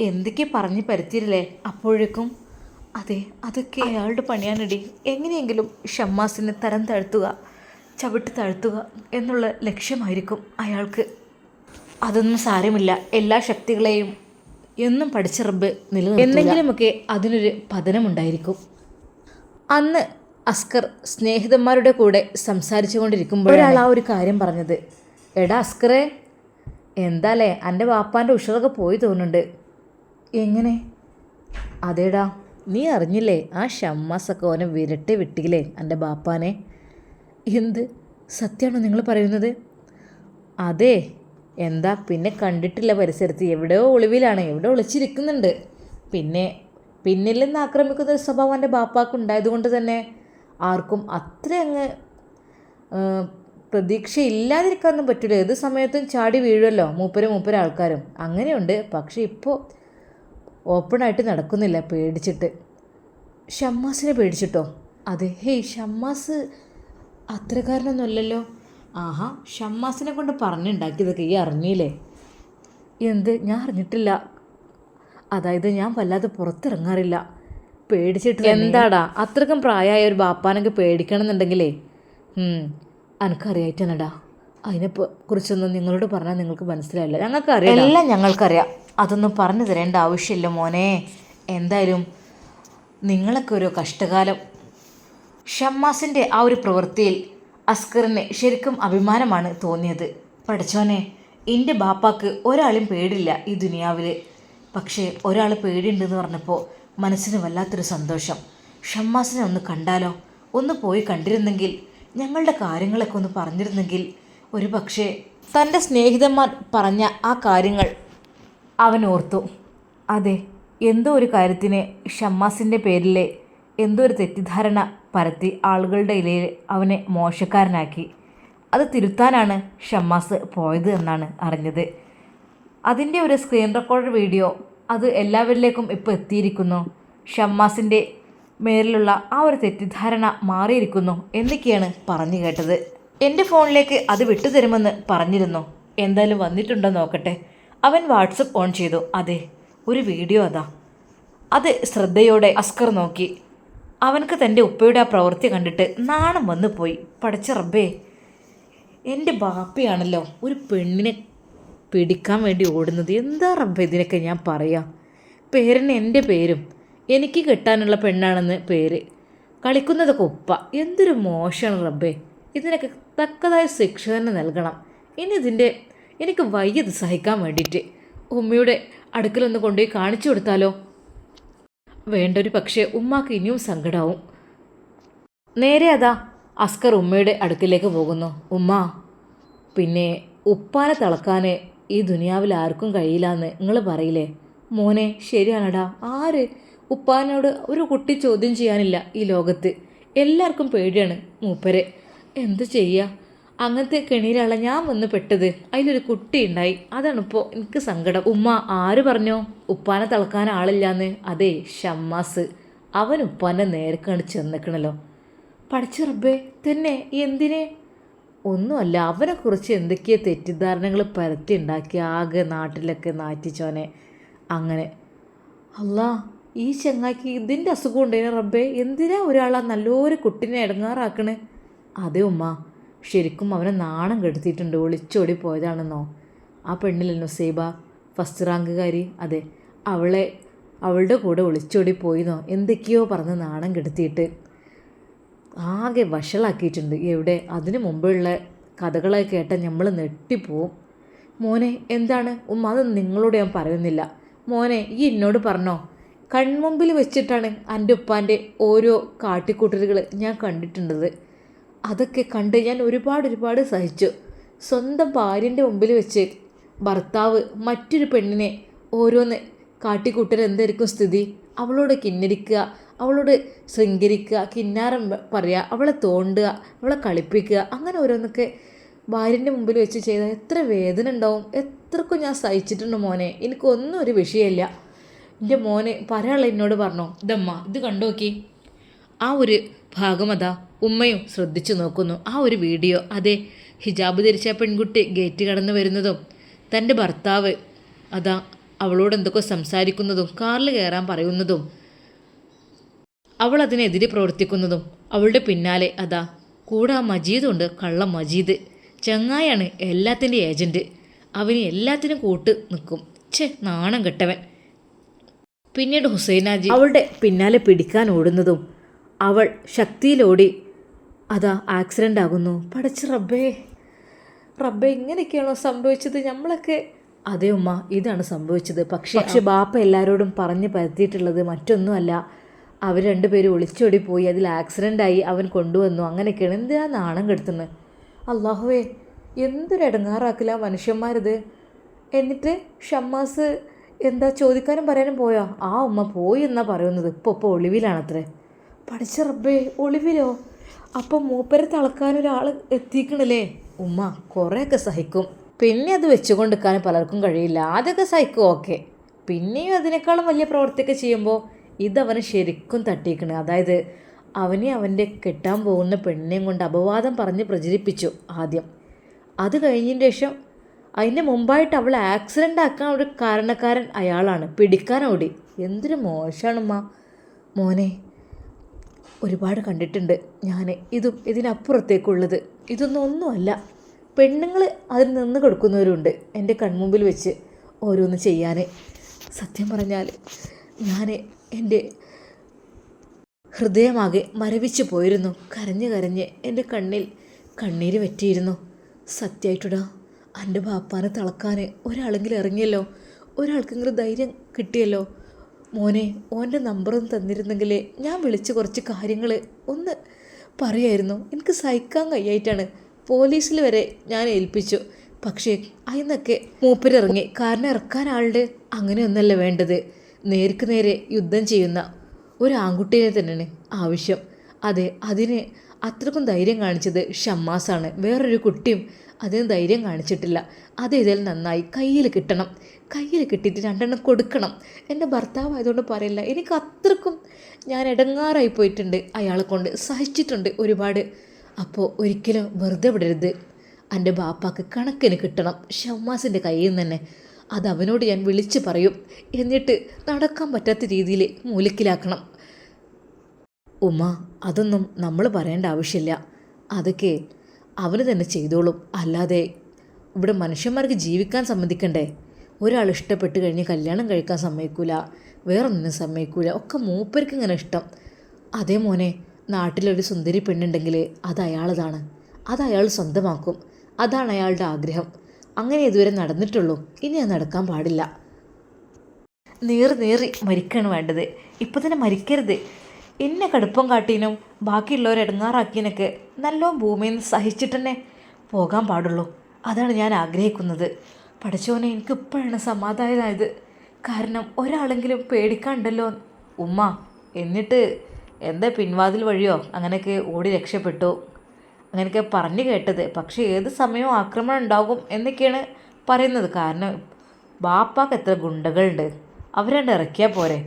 എന്തൊക്കെ പറഞ്ഞ് പരത്തിയില്ലേ അപ്പോഴേക്കും. അതെ, അതൊക്കെ അയാളുടെ പണിയാനിടി. എങ്ങനെയെങ്കിലും ഷമ്മാസിനെ തരം താഴ്ത്തുക, ചവിട്ടി താഴ്ത്തുക എന്നുള്ള ലക്ഷ്യമായിരിക്കും അയാൾക്ക്. അതൊന്നും സാരമില്ല. എല്ലാ ശക്തികളെയും എന്നും പഠിച്ച റബ്ബ് നിലനിർത്തുക. എന്തെങ്കിലുമൊക്കെ അതിനൊരു പതനമുണ്ടായിരിക്കും. അന്ന് അസ്കർ സ്നേഹിതന്മാരുടെ കൂടെ സംസാരിച്ചു കൊണ്ടിരിക്കുമ്പോൾ ഒരാൾ ആ ഒരു കാര്യം പറഞ്ഞത്. എടാ അസ്കറേ, എന്താലേ എൻ്റെ വാപ്പാൻ്റെ ഉഷറൊക്കെ പോയി തോന്നുന്നുണ്ട്. എങ്ങനെ? അതേടാ, നീ അറിഞ്ഞില്ലേ ആ ഷമ്മാസൊക്കെ ഓനെ വിരട്ടി വിട്ടില്ലേ എൻ്റെ ബാപ്പാനെ? എന്ത് സത്യമാണോ നിങ്ങൾ പറയുന്നത്? അതെ. എന്താ പിന്നെ കണ്ടിട്ടില്ല പരിസരത്ത്? എവിടെയോ ഒളിവിലാണ്, എവിടെയോ ഒളിച്ചിരിക്കുന്നുണ്ട്. പിന്നെ പിന്നിൽ നിന്ന് ആക്രമിക്കുന്ന ഒരു സ്വഭാവം എൻ്റെ ബാപ്പാക്ക് ഉണ്ടായതുകൊണ്ട് തന്നെ ആർക്കും അത്ര അങ്ങ് പ്രതീക്ഷയില്ലാതിരിക്കാനൊന്നും പറ്റില്ല. ഏത് സമയത്തും ചാടി വീഴുമല്ലോ മൂപ്പര് ആൾക്കാരും. അങ്ങനെയുണ്ട്. പക്ഷേ ഇപ്പോൾ ഓപ്പണായിട്ട് നടക്കുന്നില്ല, പേടിച്ചിട്ട്. ഷമ്മാസിനെ പേടിച്ചിട്ടോ? അതെ. ഹേയ്, ഷമ്മാസ് അത്രക്കാരനൊന്നുമല്ലല്ലോ. ആഹാ, ഷമ്മാസിനെ കൊണ്ട് പറഞ്ഞുണ്ടാക്കിയതൊക്കെ ഈ അറിഞ്ഞില്ലേ? എന്ത്? ഞാൻ അറിഞ്ഞിട്ടില്ല. അതായത് ഞാൻ വല്ലാതെ പുറത്തിറങ്ങാറില്ല, പേടിച്ചിട്ട്. എന്താടാ, അത്രക്കും പ്രായമായ ഒരു ബാപ്പാനൊക്കെ പേടിക്കണം എന്നുണ്ടെങ്കിലേ എനിക്കറിയായിട്ടാണടാ. അതിനെ കുറിച്ചൊന്നും നിങ്ങളോട് പറഞ്ഞാൽ നിങ്ങൾക്ക് മനസ്സിലായില്ല. ഞങ്ങൾക്കറിയാം, എല്ലാം ഞങ്ങൾക്കറിയാം. അതൊന്നും പറഞ്ഞു തരേണ്ട ആവശ്യമില്ല മോനെ. എന്തായാലും നിങ്ങളൊക്കെ ഒരു കഷ്ടകാലം. ഷമ്മാസിൻ്റെ ആ ഒരു പ്രവൃത്തിയിൽ അസ്കറിന് ശരിക്കും അഭിമാനമാണ് തോന്നിയത്. പഠിച്ചോനെ, എൻ്റെ ബാപ്പാക്ക് ഒരാളും പേടില്ല ഈ ദുനിയാവിൽ. പക്ഷേ ഒരാൾ പേടിയുണ്ടെന്ന് പറഞ്ഞപ്പോൾ മനസ്സിന് വല്ലാത്തൊരു സന്തോഷം. ഷമ്മാസിനെ ഒന്ന് കണ്ടാലോ, ഒന്ന് പോയി കണ്ടിരുന്നെങ്കിൽ, ഞങ്ങളുടെ കാര്യങ്ങളൊക്കെ ഒന്ന് പറഞ്ഞിരുന്നെങ്കിൽ. ഒരു പക്ഷേ തൻ്റെ സ്നേഹിതന്മാർ പറഞ്ഞ ആ കാര്യങ്ങൾ അവൻ ഓർത്തു. അതെ, എന്തോ ഒരു കാര്യത്തിന് ഷമ്മാസിൻ്റെ പേരിൽ എന്തോ ഒരു തെറ്റിദ്ധാരണ പരത്തി ആളുകളുടെ ഇടയിൽ അവനെ മോശക്കാരനാക്കി. അത് തിരുത്താനാണ് ഷമ്മാസ് പോയത് എന്നാണ് അറിഞ്ഞത്. അതിൻ്റെ ഒരു സ്ക്രീൻ റെക്കോർഡ് വീഡിയോ അത് എല്ലാവരിലേക്കും ഇപ്പോൾ എത്തിയിരിക്കുന്നു. ഷമ്മാസിൻ്റെ മേലിലുള്ള ആ ഒരു തെറ്റിദ്ധാരണ മാറിയിരിക്കുന്നു എന്നൊക്കെയാണ് പറഞ്ഞു കേട്ടത്. എൻ്റെ ഫോണിലേക്ക് അത് വിട്ടുതരുമെന്ന് പറഞ്ഞിരുന്നു. എന്തായാലും വന്നിട്ടുണ്ടോ നോക്കട്ടെ. അവൻ വാട്സപ്പ് ഓൺ ചെയ്തു. അതെ, ഒരു വീഡിയോ അതാ. അത് ശ്രദ്ധയോടെ അസ്കർ നോക്കി. അവനക്ക് തൻ്റെ ഉപ്പയുടെ ആ പ്രവൃത്തി കണ്ടിട്ട് നാണം വന്നു പോയി. പടച്ച റബ്ബേ, എൻ്റെ ബാപ്പയാണല്ലോ ഒരു പെണ്ണിനെ പിടിക്കാൻ വേണ്ടി ഓടുന്നത്. എന്താ റബ്ബേ ഇതിനൊക്കെ ഞാൻ പറയാം? പേരിന് എൻ്റെ പേരും എനിക്ക് കിട്ടാനുള്ള പെണ്ണാണെന്ന് പേര്, കളിക്കുന്നതൊക്കെ ഉപ്പ. എന്തൊരു മോശമാണ് റബ്ബേ. ഇതിനൊക്കെ തക്കതായ ശിക്ഷ തന്നെ നൽകണം. ഇനി എനിക്ക് വയ്യത് സഹിക്കാൻ വേണ്ടിയിട്ട്. ഉമ്മയുടെ അടുക്കലൊന്ന് കൊണ്ടുപോയി കാണിച്ചു കൊടുത്താലോ? വേണ്ടൊരു പക്ഷേ ഉമ്മാക്ക് ഇനിയും സങ്കടമാവും. നേരെ അതാ അസ്കർ ഉമ്മയുടെ അടുക്കിലേക്ക് പോകുന്നു. ഉമ്മ, പിന്നെ ഉപ്പാനെ തളക്കാൻ ഈ ദുനിയാവിൽ ആർക്കും കഴിയില്ല എന്ന് നിങ്ങൾ പറയില്ലേ? മോനെ, ശരിയാണടാ. ആര് ഉപ്പാനോട് ഒരു കുട്ടി ചോദ്യം ചെയ്യാനില്ല ഈ ലോകത്ത്. എല്ലാവർക്കും പേടിയാണ് മൂപ്പരെ. എന്ത് ചെയ്യുക? അങ്ങനത്തെ കെണിയിലാണ് ഞാൻ വന്ന് പെട്ടത്. അതിലൊരു കുട്ടി ഉണ്ടായി. അതാണിപ്പോൾ എനിക്ക് സങ്കടം. ഉമ്മ, ആര് പറഞ്ഞോ ഉപ്പാനെ തളക്കാൻ ആളില്ലാന്ന്? അതെ, ഷമ്മാസ്. അവൻ ഉപ്പാൻ്റെ നേർക്കാണ് ചെന്നിക്കണല്ലോ. പഠിച്ച റബ്ബേ, തന്നെ എന്തിനെ? ഒന്നുമല്ല, അവനെക്കുറിച്ച് എന്തൊക്കെയോ തെറ്റിദ്ധാരണകൾ പരത്തി ഉണ്ടാക്കി ആകെ നാട്ടിലൊക്കെ നാറ്റിച്ചോനെ. അങ്ങനെ അല്ലാ, ഈ ചങ്ങായിക്ക് ഇതിൻ്റെ അസുഖം ഉണ്ടായിരുന്നു റബ്ബേ. എന്തിനാ ഒരാളാ നല്ലൊരു കുട്ടീനെ ഇടങ്ങാറാക്കണേ? അതെ ഉമ്മ, ശരിക്കും അവനെ നാണം കെടുത്തിയിട്ടുണ്ട്. ഒളിച്ചോടി പോയതാണെന്നോ? ആ പെണ്ണില്ലെന്നോ സേബ, ഫസ്റ്റ് റാങ്കുകാരി? അതെ, അവളുടെ കൂടെ ഒളിച്ചോടി പോയിന്നോ എന്തൊക്കെയോ പറഞ്ഞ് നാണം കെടുത്തിയിട്ട് ആകെ വഷളാക്കിയിട്ടുണ്ട്. എവിടെ? അതിനു മുമ്പുള്ള കഥകളൊക്കെ കേട്ടാൽ നമ്മൾ നെട്ടിപ്പോവും. മോനെ, എന്താണ് ഉമ്മ? അത് നിങ്ങളോട് ഞാൻ പറയുന്നില്ല. മോനെ, ഈ എന്നോട് പറഞ്ഞോ? കൺമുമ്പിൽ വെച്ചിട്ടാണ് എൻ്റെ ഉപ്പാൻ്റെ ഓരോ കാട്ടിക്കൂട്ടലുകൾ ഞാൻ കണ്ടിട്ടുണ്ടത്. അതൊക്കെ കണ്ട് ഞാൻ ഒരുപാട് സഹിച്ചു. സ്വന്തം ഭാര്യൻ്റെ മുമ്പിൽ വെച്ച് ഭർത്താവ് മറ്റൊരു പെണ്ണിനെ ഓരോന്ന് കാട്ടിക്കൂട്ടൽ എന്തായിരിക്കും സ്ഥിതി? അവളോട് കിന്നരിക്കുക, അവളോട് ശൃംഗരിക്കുക, കിന്നാരം പറയുക, അവളെ തോണ്ടുക, അവളെ കളിപ്പിക്കുക, അങ്ങനെ ഓരോന്നൊക്കെ ഭാര്യൻ്റെ മുമ്പിൽ വെച്ച് ചെയ്താൽ എത്ര വേദന ഉണ്ടാവും. എത്രക്കും ഞാൻ സഹിച്ചിട്ടുണ്ട് മോനെ. എനിക്കൊന്നും ഒരു വിഷയമില്ല. എൻ്റെ മോനെ പറയാനുള്ള എന്നോട് പറഞ്ഞോ. ഇതമ്മ ഇത് കണ്ടു നോക്കി. ആ ഒരു ഭാഗം അതാ ഉമ്മയും ശ്രദ്ധിച്ചു നോക്കുന്നു. ആ ഒരു വീഡിയോ, അതെ, ഹിജാബ് ധരിച്ച പെൺകുട്ടി ഗേറ്റ് കടന്നു വരുന്നതും തൻ്റെ ഭർത്താവ് അതാ അവളോട് എന്തൊക്കെ സംസാരിക്കുന്നതും കാറിൽ കയറാൻ പറയുന്നതും അവൾ അതിനെതിരെ പ്രവർത്തിക്കുന്നതും അവളുടെ പിന്നാലെ അതാ കൂടെ ആ മജീദുണ്ട്. കള്ള മജീദ് ചങ്ങായാണ്, എല്ലാത്തിൻ്റെ ഏജൻറ്റ്. അവന് എല്ലാത്തിനും കൂട്ട് നിൽക്കും. നാണം കെട്ടവൻ. പിന്നീട് ഹുസൈനാജി അവളുടെ പിന്നാലെ പിടിക്കാൻ ഓടുന്നതും അവൾ ശക്തിയിലോടി അതാ ആക്സിഡൻ്റ് ആകുന്നു. പടച്ച റബ്ബേ, ഇങ്ങനെയൊക്കെയാണോ സംഭവിച്ചത്? നമ്മളൊക്കെ അതേ ഉമ്മ, ഇതാണ് സംഭവിച്ചത്. പക്ഷേ ബാപ്പ എല്ലാവരോടും പറഞ്ഞ് പരത്തിയിട്ടുള്ളത് മറ്റൊന്നുമല്ല. അവർ രണ്ടുപേരും ഒളിച്ചോടി പോയി, അതിൽ ആക്സിഡൻ്റായി, അവൻ കൊണ്ടുവന്നു, അങ്ങനെയൊക്കെയാണ്. എന്തിനാ നാണം കെടുത്തുന്നത്? അള്ളാഹുവേ, എന്തൊരു ഇടങ്ങാറാക്കില്ല മനുഷ്യന്മാരിത്. എന്നിട്ട് ഷമ്മാസ് എന്താ ചോദിക്കാനും പറയാനും പോയോ? ആ ഉമ്മ പോയി എന്നാ പറയുന്നത്. ഇപ്പോൾ ഒളിവിലാണത്രേ. പഠിച്ച റബ്ബേ, ഒളിവിലോ? അപ്പം മൂപ്പരെ തളക്കാനൊരാൾ എത്തിക്കണില്ലേ? ഉമ്മ കുറേയൊക്കെ സഹിക്കും, പിന്നെ അത് വെച്ചുകൊണ്ടിരിക്കാൻ പലർക്കും കഴിയില്ല. ആദ്യമൊക്കെ സഹിക്കും, ഓക്കെ. പിന്നെയും അതിനേക്കാളും വലിയ പ്രവൃത്തിയൊക്കെ ചെയ്യുമ്പോൾ ഇതവന് ശരിക്കും തട്ടിക്കണ്. അതായത് അവനെ അവൻ്റെ കെട്ടാൻ പോകുന്ന പെണ്ണിനെയും കൊണ്ട് അപവാദം പറഞ്ഞ് പ്രചരിപ്പിച്ചു ആദ്യം. അത് കഴിഞ്ഞതിന് ശേഷം അതിൻ്റെ മുമ്പായിട്ട് അവൾ ആക്സിഡൻ്റ് ആക്കാൻ ഒരു കാരണക്കാരൻ അയാളാണ്. പിടിക്കാനോടി. എന്തൊരു മോശമാണമ്മ. മോനെ, ഒരുപാട് കണ്ടിട്ടുണ്ട് ഞാൻ ഇതിനപ്പുറത്തേക്കുള്ളത്. ഒന്നുമല്ല. പെണ്ണുങ്ങൾ അതിൽ നിന്ന് കൊടുക്കുന്നവരുണ്ട് എൻ്റെ കൺമുമ്പിൽ വെച്ച് ഓരോന്ന് ചെയ്യാൻ. സത്യം പറഞ്ഞാൽ ഞാൻ എൻ്റെ ഹൃദയമാകെ മരവിച്ചു പോയിരുന്നു. കരഞ്ഞ് എൻ്റെ കണ്ണിൽ കണ്ണീര് പറ്റിയിരുന്നു. സത്യമായിട്ടിടാ, എൻ്റെ ബാപ്പാനെ തളക്കാൻ ഒരാളെങ്കിലും ഇറങ്ങിയല്ലോ, ഒരാൾക്കെങ്കിലും ധൈര്യം കിട്ടിയല്ലോ. മോനെ, ഓൻ്റെ നമ്പറൊന്ന് തന്നിരുന്നെങ്കിൽ ഞാൻ വിളിച്ച് കുറച്ച് കാര്യങ്ങൾ ഒന്ന് പറയായിരുന്നു. എനിക്ക് സഹിക്കാൻ കഴിയായിട്ടാണ്. പോലീസിൽ വരെ ഞാൻ ഏൽപ്പിച്ചു. പക്ഷേ അതിന്നൊക്കെ മൂപ്പരിറങ്ങി. കാരണം ഇറക്കാൻ ആളുടെ അങ്ങനെയൊന്നല്ല വേണ്ടത്. നേർക്ക് നേരെ യുദ്ധം ചെയ്യുന്ന ഒരു ആൺകുട്ടീനെ തന്നെയാണ് ആവശ്യം. അതെ, അതിന് അത്രക്കും ധൈര്യം കാണിച്ചത് ഷമ്മാസാണ്. വേറൊരു കുട്ടിയും അതിന് ധൈര്യം കാണിച്ചിട്ടില്ല. അത് ഇതിൽ നന്നായി കയ്യിൽ കിട്ടണം. കയ്യിൽ കിട്ടിയിട്ട് രണ്ടെണ്ണം കൊടുക്കണം. എൻ്റെ ഭർത്താവ് ആയതുകൊണ്ട് പറയില്ല, എനിക്ക് അത്രക്കും ഞാൻ ഇടങ്ങാറായി പോയിട്ടുണ്ട്. അയാളെ കൊണ്ട് സഹിച്ചിട്ടുണ്ട് ഒരുപാട്. അപ്പോൾ ഒരിക്കലും വെറുതെ വിടരുത്. എൻ്റെ ബാപ്പാക്ക് കണക്കിന് കിട്ടണം, ഷമ്മാസിൻ്റെ കയ്യിൽ നിന്ന് തന്നെ. അത് അവനോട് ഞാൻ വിളിച്ച് പറയും. എന്നിട്ട് നടക്കാൻ പറ്റാത്ത രീതിയിൽ മൂലക്കിലാക്കണം. ഉമ്മ, അതൊന്നും നമ്മൾ പറയേണ്ട ആവശ്യമില്ല. അതൊക്കെ അവന് തന്നെ ചെയ്തോളും. അല്ലാതെ ഇവിടെ മനുഷ്യന്മാർക്ക് ജീവിക്കാൻ സമ്മതിക്കണ്ടേ? ഒരാൾ ഇഷ്ടപ്പെട്ട് കഴിഞ്ഞ് കല്യാണം കഴിക്കാൻ സമ്മതിക്കൂല, വേറൊന്നിനും സമ്മതിക്കൂല. ഒക്കെ മൂപ്പർക്ക് ഇങ്ങനെ ഇഷ്ടം. അതേ മോനെ, നാട്ടിലൊരു സുന്ദരി പെണ്ണുണ്ടെങ്കിൽ അത് അയാളതാണ്. അത് അയാൾ സ്വന്തമാക്കും. അതാണ് അയാളുടെ ആഗ്രഹം. അങ്ങനെ ഇതുവരെ നടന്നിട്ടുള്ളൂ. ഇനി അത് നടക്കാൻ പാടില്ല. നീറി മരിക്കാണ് വേണ്ടത്. ഇപ്പം തന്നെ മരിക്കരുത്. എന്നെ കടുപ്പം കാട്ടീനും ബാക്കിയുള്ളവരെ ഇടങ്ങാറാക്കിയനൊക്കെ നല്ലോണം ഭൂമിയിൽ നിന്ന് സഹിച്ചിട്ട് തന്നെ പോകാൻ പാടുള്ളൂ. അതാണ് ഞാൻ ആഗ്രഹിക്കുന്നത്. പഠിച്ചോനെ, എനിക്കിപ്പോഴാണ് സമാധാനമായത്. കാരണം ഒരാളെങ്കിലും പേടിക്കാണ്ടല്ലോ. ഉമ്മ, എന്നിട്ട് എന്താ പിൻവാതിൽ വഴിയോ അങ്ങനെയൊക്കെ ഓടി രക്ഷപ്പെട്ടു അങ്ങനെയൊക്കെ പറഞ്ഞു കേട്ടത്. പക്ഷേ ഏത് സമയവും ആക്രമണം ഉണ്ടാകും എന്നൊക്കെയാണ് പറയുന്നത്. കാരണം ബാപ്പാക്ക് എത്ര ഗുണ്ടകളുണ്ട്, അവരണ്ട് ഇറക്കിയാൽ പോരെ.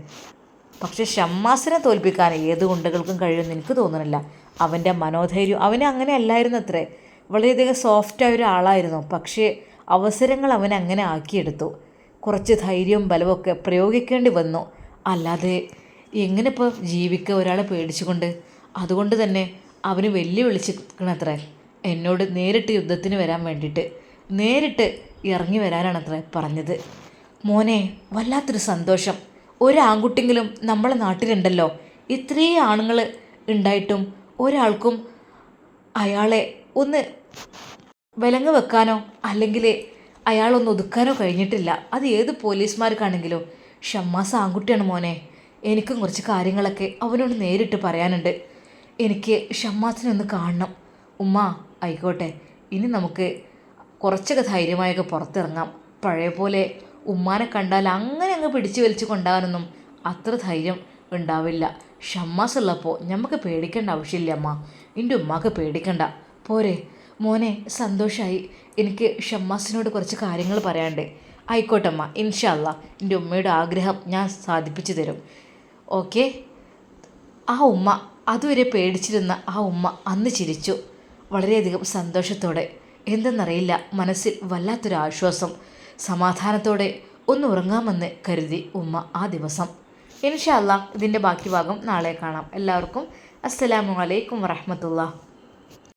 പക്ഷെ ഷമ്മാസിനെ തോൽപ്പിക്കാൻ ഏത് ഗുണ്ടകൾക്കും കഴിയുമെന്ന് എനിക്ക് തോന്നുന്നില്ല. അവൻ്റെ മനോധൈര്യം, അവനെ അങ്ങനെ അല്ലായിരുന്നു അത്രേ. വളരെയധികം സോഫ്റ്റായ ഒരാളായിരുന്നു. പക്ഷേ അവസരങ്ങൾ അവനെ അങ്ങനെ ആക്കിയെടുത്തു. കുറച്ച് ധൈര്യവും ബലമൊക്കെ പ്രയോഗിക്കേണ്ടി വന്നു. അല്ലാതെ എങ്ങനെ ഇപ്പോൾ ജീവിക്കുക ഒരാളെ പേടിച്ചുകൊണ്ട്? അതുകൊണ്ട് തന്നെ അവന് വെല്ലുവിളിച്ചിരിക്കണത്രേ എന്നോട് നേരിട്ട് യുദ്ധത്തിന് വരാൻ വേണ്ടിയിട്ട്. നേരിട്ട് ഇറങ്ങി വരാനാണത്രേ പറഞ്ഞത്. മോനെ, വല്ലാത്തൊരു സന്തോഷം. ഒരാൺകുട്ടിയെങ്കിലും നമ്മളെ നാട്ടിലുണ്ടല്ലോ. ഇത്രയും ആണുങ്ങൾ ഉണ്ടായിട്ടും ഒരാൾക്കും അയാളെ ഒന്ന് വിലങ്ങ് വെക്കാനോ അല്ലെങ്കിൽ അയാളൊന്ന് ഒതുക്കാനോ കഴിഞ്ഞിട്ടില്ല. അത് ഏത് പോലീസുമാർക്കാണെങ്കിലും. ഷമ്മാസ് ആൺകുട്ടിയാണ് മോനെ. എനിക്കും കുറച്ച് കാര്യങ്ങളൊക്കെ അവനോട് നേരിട്ട് പറയാനുണ്ട്. എനിക്ക് ഷമ്മാസിനെ ഒന്ന് കാണണം. ഉമ്മ, ആയിക്കോട്ടെ, ഇനി നമുക്ക് കുറച്ചൊക്കെ ധൈര്യമായൊക്കെ പുറത്തിറങ്ങാം. പഴയ പോലെ ഉമ്മാനെ കണ്ടാൽ അങ്ങനെ അങ്ങ് പിടിച്ചു വലിച്ചു കൊണ്ടാകാനൊന്നും അത്ര ധൈര്യം ഉണ്ടാവില്ല. ഷമ്മാസ് ഉള്ളപ്പോൾ നമുക്ക് പേടിക്കേണ്ട ആവശ്യമില്ല അമ്മ. എൻ്റെ ഉമ്മാക്ക് പേടിക്കണ്ട. പോരെ മോനെ, സന്തോഷമായി. എനിക്ക് ഷമ്മാസിനോട് കുറച്ച് കാര്യങ്ങൾ പറയാണ്ട്. ആയിക്കോട്ടമ്മ, ഇൻഷാ അല്ലാ എൻ്റെ ഉമ്മയുടെ ആഗ്രഹം ഞാൻ സാധിപ്പിച്ചു തരും. ഓക്കെ. ആ ഉമ്മ, അതുവരെ പേടിച്ചിരുന്ന ആ ഉമ്മ അന്ന് ചിരിച്ചു, വളരെയധികം സന്തോഷത്തോടെ. എന്തെന്നറിയില്ല, മനസ്സിൽ വല്ലാത്തൊരു ആശ്വാസം. സമാധാനത്തോടെ ഒന്ന് ഉറങ്ങാമെന്ന് കരുതി ഉമ്മ ആ ദിവസം. ഇൻഷാ അല്ലാ ഇതിൻ്റെ ബാക്കി ഭാഗം നാളെ കാണാം. എല്ലാവർക്കും അസ്സലാമു അലൈക്കും വറഹ്മത്തുള്ളാഹി.